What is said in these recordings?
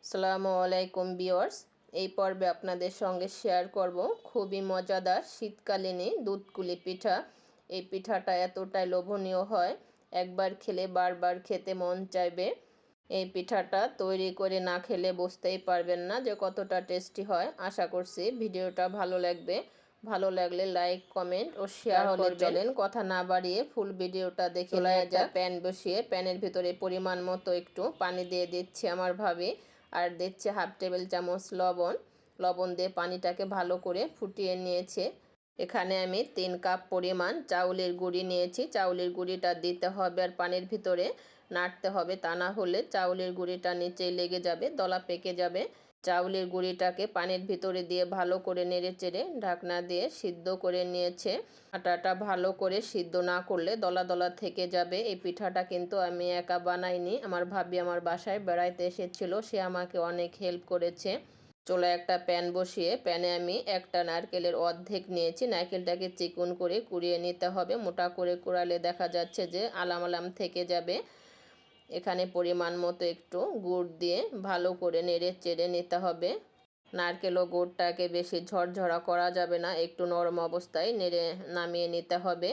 আসসালামু আলাইকুম ভিউয়ার্স। এই পর্বে আপনাদের সঙ্গে শেয়ার করব খুবই মজাদার শীতকালীন দুধকুলি পিঠা। এই পিঠাটা এতটাই লোভনীয় হয়, একবার খেলে বারবার খেতে মন চাইবে। এই পিঠাটা তৈরি করে না খেলে বুঝতেই পারবেন না যে কতটা টেস্টি হয়। আশা করছি ভিডিওটা ভালো লাগবে। ভালো লাগলে লাইক, কমেন্ট ও শেয়ার করবেন। চলেন কথা না বাড়িয়ে ফুল ভিডিওটা দেখে নেওয়া যাক। প্যান বসিয়ে প্যানের ভিতরে পরিমাণ মতো একটু পানি দিয়ে দিচ্ছি আমার ভাবে, আর দিচ্ছে হাফ টেবিল চামচ লবণ দিয়ে পানিটাকে ভালো করে ফুটিয়ে নিয়েছে। এখানে আমি 3 কাপ পরিমাণ চাউলের গুঁড়ি নিয়েছি। চাউলের গুঁড়িটা দিতে হবে আর পানির ভিতরে নাড়তে হবে, তা না হলে চাউলের গুঁড়িটা নিচেই লেগে যাবে, দলা পেকে যাবে। চাউলের গুঁড়িটাকে পানির ভিতরে দিয়ে ভালো করে নেড়ে চেড়ে ঢাকনা দিয়ে সিদ্ধ করে নিয়েছে। আটাটা ভালো করে সিদ্ধ না করলে দলা দলা থেকে যাবে। এই পিঠাটা কিন্তু আমি একা বানাইনি, আমার ভাবি আমার বাসায় বেড়াইতে এসেছিল, সে আমাকে অনেক হেল্প করেছে। চুলায় একটা প্যান বসিয়ে প্যানে আমি একটা নারকেলের অর্ধেক নিয়েছি। নারকেলটাকে চিকন করে কুড়িয়ে নিতে হবে, মোটা করে কুড়ালে দেখা যাচ্ছে যে আলাম আলাম থেকে যাবে। এখানে পরিমাণ মতো একটু গুড় দিয়ে ভালো করে নেড়ে চেড়ে নিতে হবে। নারকেল ও গুড়টাকে বেশি ঝরঝরা করা যাবে না, একটু নরম অবস্থায় নেড়ে নামিয়ে নিতে হবে।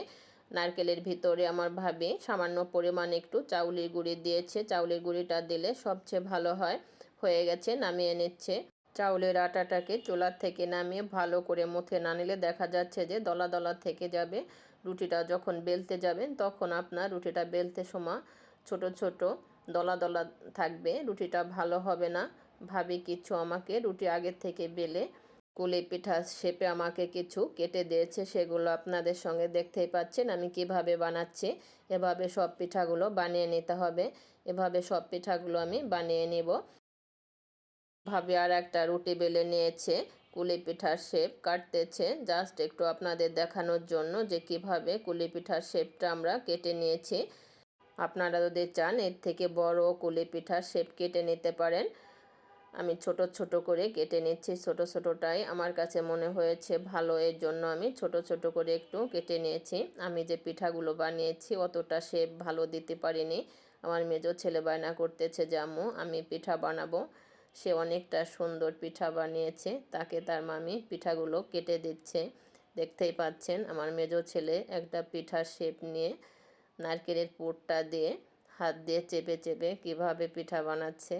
নারকেলের ভিতরে আমার ভাবি সামান্য পরিমাণ একটু চাউলের গুঁড়ি দিয়েছে, চাউলের গুঁড়িটা দিলে সবচেয়ে ভালো হয়। হয়ে গেছে, নামিয়ে নিচ্ছে। চাউলের আটাটাকে চুলার থেকে নামিয়ে ভালো করে মুথে না নিলে দেখা যাচ্ছে যে দলা দলা থেকে যাবে। রুটিটা যখন বেলতে যাবেন তখন আপনার রুটিটা বেলতে সময় ছোট ছোট দলা দলা থাকবে, রুটিটা ভালো হবে না। ভাবি কিছু আমাকে রুটি আগের থেকে বেলে কুলি পিঠা শেপে আমাকে কিছু কেটে দিয়েছে, সেগুলো আপনাদের সঙ্গে দেখতেই পাচ্ছেন আমি কিভাবে বানাচ্ছি। এভাবে সব পিঠাগুলো বানিয়ে নিতে হবে। এভাবে সব পিঠাগুলো আমি বানিয়ে নেব। ভাবে আর একটা রুটি বেলে নিয়েছে, কুলি পিঠার শেপ কাটতেছে, জাস্ট একটু আপনাদের দেখানোর জন্য যে কিভাবে কুলি পিঠার শেপটা আমরা কেটে নিয়েছি। আপনারা যদি চান এর থেকে বড় কুলি পিঠার শেপ কেটে নিতে পারেন। আমি ছোট ছোট করে কেটে নিচ্ছি, ছোট ছোটটাই আমার কাছে মনে হয়েছে ভালো, এর জন্য আমি ছোট ছোট করে একটু কেটে নিয়েছি। আমি যে পিঠাগুলো বানিয়েছি অতটা শেপ ভালো দিতে পারিনি। আমার মেজো ছেলে বায়না করতেছে যে আম্মু আমি পিঠা বানাবো, সে অনেকটা সুন্দর পিঠা বানিয়েছে, তাকে তার মামি পিঠাগুলো কেটে দিচ্ছে। দেখতেই পাচ্ছেন আমার মেজো ছেলে একটা পিঠার শেপ নিয়ে নারকেলের পুরটা দিয়ে হাত দিয়ে চেপে চেপে কিভাবে পিঠা বানাচ্ছে।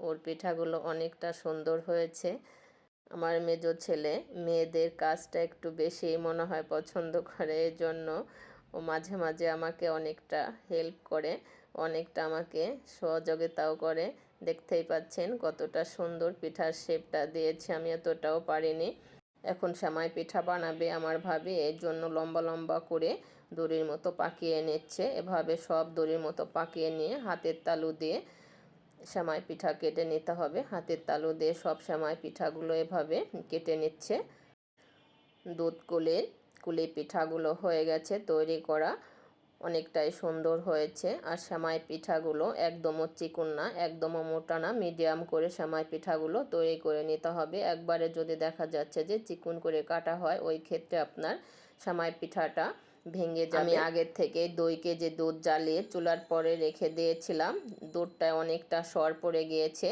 ওর পিঠাগুলো অনেকটা সুন্দর হয়েছে। আমার মেজো ছেলে মেয়েদের কাজটা একটু বেশি মনে হয় পছন্দ করে, এই জন্য ও মাঝে মাঝে আমাকে অনেকটা হেল্প করে, অনেকটা আমাকে সহযোগিতাও করে। দেখতেই পাচ্ছেন কতটা সুন্দর পিঠার শেপটা দিয়েছে, আমি এতটাও পারিনি। এখন সেমাই পিঠা বানাবে আমার ভাবি, এর জন্য লম্বা লম্বা করে দড়ির মতো পাকিয়ে নিচ্ছে। এভাবে সব দড়ির মতো পাকিয়ে নিয়ে হাতের তালু দিয়ে সেমাই পিঠা কেটে নিতে হবে। হাতের তালু দিয়ে সব সেমাই পিঠাগুলো এভাবে কেটে নিচ্ছে। দুধ কুলি পিঠাগুলো হয়ে গেছে তৈরি করা, অনেকটাই সুন্দর হয়েছে। আর সেমাই পিঠাগুলো একদমও চিকন না, একদমও মোটা না, মিডিয়াম করে সেমাই পিঠাগুলো তৈরি করে নিতে হবে। একবারে যদি দেখা যাচ্ছে যে চিকন করে কাটা হয়, ওই ক্ষেত্রে আপনার সেমাই পিঠাটা ভেঙে যাবে। আমি আগের থেকে 2 কেজি দুধ জ্বালিয়ে চুলার পরে রেখে দিয়েছিলাম, দুধটা অনেকটা সর পড়ে গিয়েছে।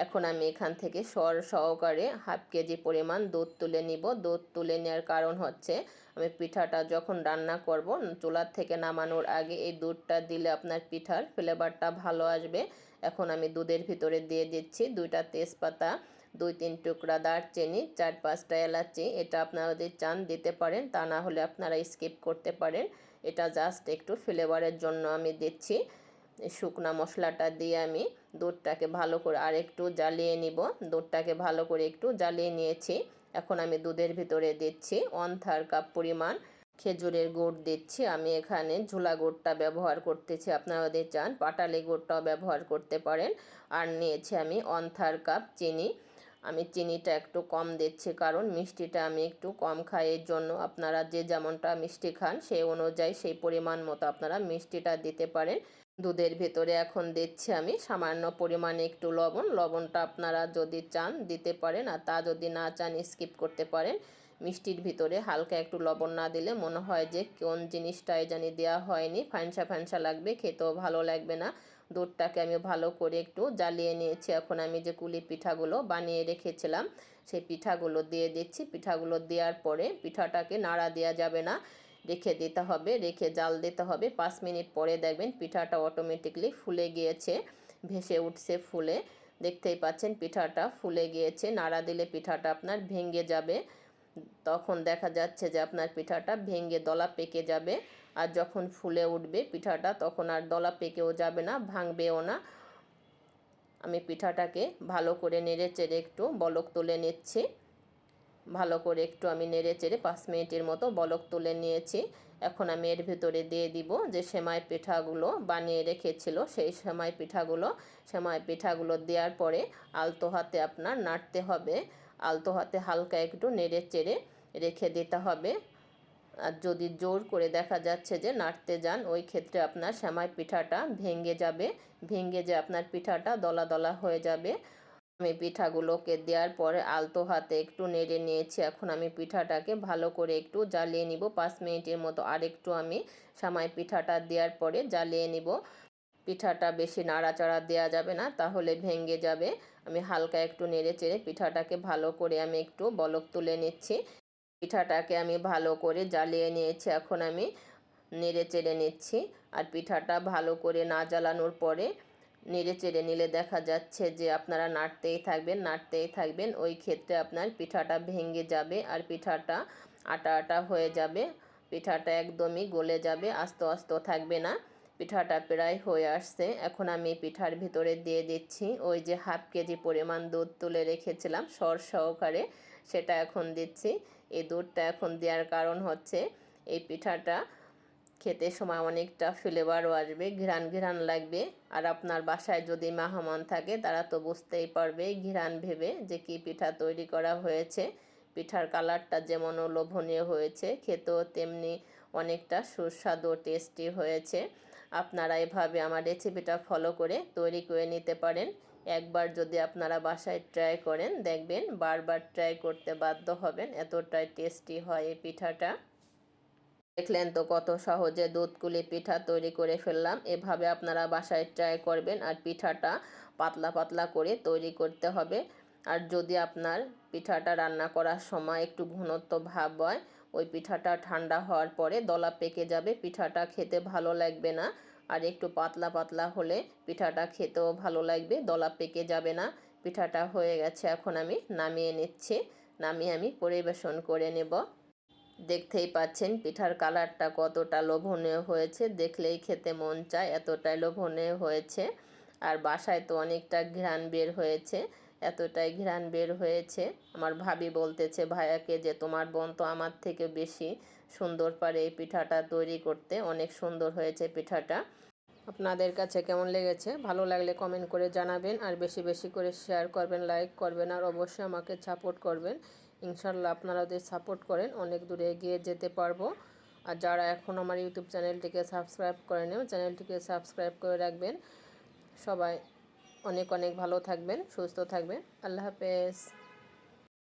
এখন আমি এখান থেকে সর সহকারে হাফ কেজি পরিমাণ দুধ তুলে নিব। দুধ তুলে নেওয়ার কারণ হচ্ছে আমি পিঠাটা যখন রান্না করব চুলার থেকে নামানোর আগে এই দুধটা দিলে আপনার পিঠার ফ্লেভারটা ভালো আসবে। এখন আমি দুধের ভিতরে দিয়ে দিচ্ছি 2টা তেজপাতা, 2-3 টুকরা দারচিনি, 4-5টা এলাচি। এটা আপনারা যদি চান দিতে পারেন, তা না হলে আপনারা স্কিপ করতে পারেন। এটা জাস্ট একটু ফ্লেভারের জন্য আমি দিচ্ছি। শুকনা মশলাটা দিয়ে আমি দুধটাকে ভালো করে আর একটু জ্বালিয়ে নিব। দুধটাকে ভালো করে একটু জ্বালিয়ে নিয়েছি। এখন আমি দুধের ভিতরে দিচ্ছি 1/3 কাপ পরিমাণ খেজুরের গুড় দিচ্ছি। আমি এখানে ঝোলা গুড়টা ব্যবহার করতেছি, আপনারা যদি চান পাটালি গুড়টাও ব্যবহার করতে পারেন। আর নিয়েছি আমি 1/3 কাপ চিনি। আমি চিনিটা একটু কম দিচ্ছি কারণ মিষ্টিটা আমি একটু কম খাই, এর জন্য আপনারা যে যেমনটা মিষ্টি খান সেই অনুযায়ী সেই পরিমাণ মতো আপনারা মিষ্টিটা দিতে পারেন। দুধের ভেতরে এখন দিচ্ছি আমি সামান্য পরিমাণে একটু লবণটা আপনারা যদি চান দিতে পারেন, আর তা যদি না চান স্কিপ করতে পারেন। মিষ্টির ভিতরে হালকা একটু লবণ না দিলে মনে হয় যে কোন জিনিসটাই জানি দেওয়া হয়নি, ফ্যানসা ফ্যানসা লাগবে, খেতেও ভালো লাগবে না। দুধটাকে আমি ভালো করে একটু জ্বালিয়ে নিয়েছি। এখন আমি যে কুলি পিঠাগুলো বানিয়ে রেখেছিলাম সেই পিঠাগুলো দিয়ে দিচ্ছি। পিঠাগুলো দেওয়ার পরে পিঠাটাকে নাড়া দেওয়া যাবে না, রেখে দিতে হবে, রেখে জাল দিতে হবে। 5 মিনিট পরে দেখবেন পিঠাটা অটোমেটিকলি ফুলে গিয়েছে, ভেসে উঠছে ফুলে। দেখতেই পাচ্ছেন পিঠাটা ফুলে গিয়েছে। নাড়া দিলে পিঠাটা আপনার ভেঙে যাবে, তখন দেখা যাচ্ছে যে আপনার পিঠাটা ভেঙে দলা পেকে যাবে। আর যখন ফুলে উঠবে পিঠাটা তখন আর দলা পেকেও যাবে না, ভাঙবেও না। আমি পিঠাটাকে ভালো করে নেড়ে চেড়ে একটু বলক তুলে নিচ্ছি। ভালো করে একটু আমি নেড়ে চেড়ে 5 মিনিটের মতো বলক তুলে নিয়েছি। এখন আমি এর ভিতরে দিয়ে দিব যে সেমাই পিঠাগুলো বানিয়ে রেখেছিল সেই সেমাই পিঠাগুলো দেওয়ার পরে আলতো হাতে আপনার নাড়তে হবে। আলতো হাতে হালকা একটু নেড়ে চেড়ে রেখে দিতে হবে। আর যদি জোর করে দেখা যাচ্ছে যে নাড়তে যান, ওই ক্ষেত্রে আপনার সেমাই পিঠাটা ভেঙে যাবে, ভেঙে যে আপনার পিঠাটা দলা দলা হয়ে যাবে। আমি পিঠাগুলোকে দেওয়ার পরে আলতো হাতে একটু নেড়ে নিয়েছি। এখন আমি পিঠাটাকে ভালো করে একটু জ্বালিয়ে নিব 5 মিনিটের মতো। আর একটু আমি সেমাই পিঠাটা দেওয়ার পরে জ্বালিয়ে নিব। পিঠাটা বেশি নাড়াচাড়া দেওয়া যাবে না, তাহলে ভেঙে যাবে। আমি হালকা একটু নেড়ে চেড়ে পিঠাটাকে ভালো করে আমি একটু বলক তুলে নিচ্ছি। পিঠাটাকে আমি ভালো করে জ্বালিয়ে নিয়েছি, এখন আমি নেড়ে চেড়ে নিচ্ছি। আর পিঠাটা ভালো করে না জ্বালানোর পরে নেড়ে চেড়ে নিলে দেখা যাচ্ছে যে আপনারা নাড়তেই থাকবেন। ওই ক্ষেত্রে আপনার পিঠাটা ভেঙে যাবে আর পিঠাটা আটা আটা হয়ে যাবে, পিঠাটা একদমই গলে যাবে, আস্ত আস্ত থাকবে না। পিঠাটা প্রায় হয়ে আসছে। এখন আমি পিঠার ভিতরে দিয়ে দিচ্ছি ওই যে হাফ কেজি পরিমাণ দুধ তুলে রেখেছিলাম সর সহকারে, সেটা এখন দিচ্ছি। এই দুধটা এখন দেওয়ার কারণ হচ্ছে এই পিঠাটা খেতে সময় অনেকটা ফ্লেভারও আসবে, ঘ্রাণ ঘ্রাণ লাগবে। আর আপনার বাসায় যদি মেহমান থাকে তারা তো বুঝতেই পারবে ঘ্রাণ ভেবে যে কি পিঠা তৈরি করা হয়েছে। পিঠার কালারটা যেমন লোভনীয় হয়েছে, খেতেও তেমনি অনেকটা সুস্বাদু টেস্টি হয়েছে। আপনারা এভাবে আমার রেসিপিটা ফলো করে তৈরি করে নিতে পারেন। একবার যদি আপনারা বাসায় ট্রাই করেন দেখবেন বারবার ট্রাই করতে বাধ্য হবেন, এতটাই টেস্টি হয় এই পিঠাটা। দেখলেন তো কত সহজে দুধ কুলি পিঠা তৈরি করে ফেললাম। এভাবে আপনারা বাসায় ট্রাই করবেন। আর পিঠাটা পাতলা পাতলা করে তৈরি করতে হবে। আর যদি আপনার পিঠাটা রান্না করার সময় একটু ঘনত্ব ভাব হয়, ওই পিঠাটা ঠান্ডা হওয়ার পরে দলা পেকে যাবে, পিঠাটা খেতে ভালো লাগবে না। আর একটু পাতলা পাতলা হলে পিঠাটা খেতেও ভালো লাগবে, দলা পেকে যাবে না। পিঠাটা হয়ে গেছে, এখন আমি নামিয়ে নিচ্ছি। নামিয়ে আমি পরিবেশন করে নেব। দেখতেই পাচ্ছেন পিঠার কালারটা কতটা লোভনীয় হয়েছে, দেখলেই খেতে মন চায়, এতটাই লোভনীয় হয়েছে। আর বাসায় তো অনেকটা ঘ্রাণ বের হয়েছে, এতটাই ঘ্রাণ বের হয়েছে। আমার ভাবি বলতেছে ভাইয়াকে যে তোমার বোন তো আমার থেকে বেশি সুন্দর পারে এই পিঠাটা তৈরি করতে, অনেক সুন্দর হয়েছে পিঠাটা। আপনাদের কাছে কেমন লেগেছে ভালো লাগলে কমেন্ট করে জানাবেন। আর বেশি বেশি করে শেয়ার করবেন, লাইক করবেন, আর অবশ্যই আমাকে সাপোর্ট করবেন। ইনশাল্লাহ আপনারা যদি সাপোর্ট করেন অনেক দূরে এগিয়ে যেতে পারবো। আর যারা এখন আমার ইউটিউব চ্যানেলটিকে সাবস্ক্রাইব করেনি চ্যানেলটিকে সাবস্ক্রাইব করে রাখবেন। সবাই অনেক অনেক ভালো থাকবেন, সুস্থ থাকবেন। আল্লাহ হাফেজ।